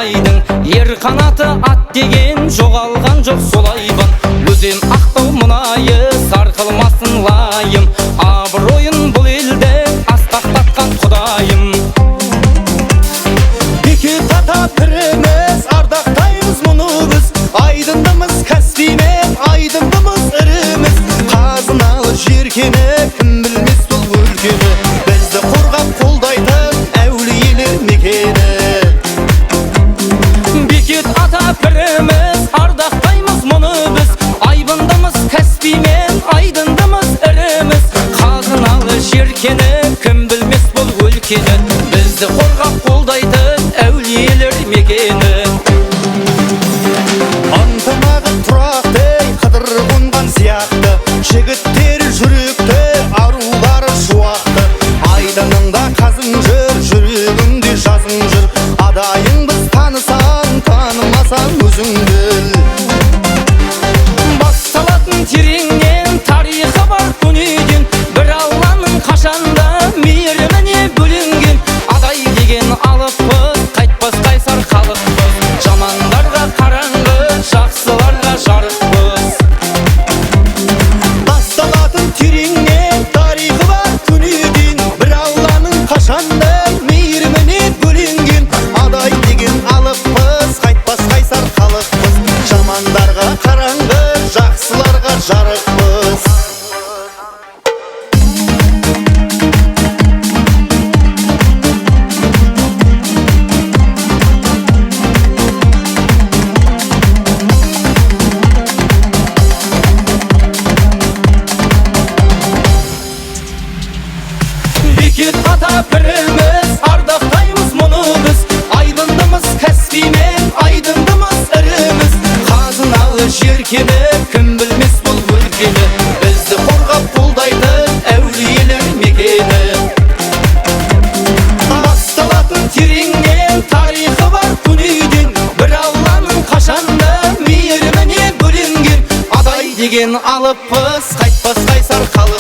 Алтайдың ер қанаты ат деген жоғалған жоқ солайбан. Өзен ақтау мұнайы сарқылмасын лайым, абыройын бұл елде асқақтатқан құдайым. Бекет ата піріміз, ардақтаймыз мұны біз, айдындымыз Каспиймен, айдындымыз іріміз. Қазыналы жеркені кім білмес бұл өлкені, бізді қорғап қолдайтын әулиелер мекені. Бекет ата піріміз, ардақтаймыз мұны біз, айбындымыз Каспиймен, айдындымыз іріміз. Қазыналы жеркені кім білмес бұл өлкені, бізді қорғап қолдайтын әулиелер мекені. Антымағы тұрақты, қыдыр қонған сияқты, жігіттер жүректі, арулары шуақты. Айдыныңда қазың жүр, жүрегіңде жазың жүр, адайың біз танысаң, танымасаң өзің біл. Басталатын тереңнен тарихы бар дүниеден, бір Алланың қашанда мейіріміне бөленген. Адай деген алыппыз, қайтпас қайсар халықпыз, жамандарға қараңғы, жақсыларға жарықпыз. Басталатын тереңнен тарихы бар дүниеден, бір Алланың қашанда мейіріміне бөленген. Адай деген алыппыз, қайтпас қайсар халықпыз, жамандарға қараңғы, жақсыларға жарықпыз. Бекет ата піріміз, ардақтаймыз мұны біз, айдындымыз Каспиймен, айдындымыз іріміз. Қазыналы жеркені кім білмес бұл өлкені, бізді қорғап қолдайтын әулиелер мекені. Басталатын тереңнен тарихы бар дүниеден, бір Алланың қашанда мейіріміне бөленген. Адай деген алыппыз, қайтпас қайсар халық.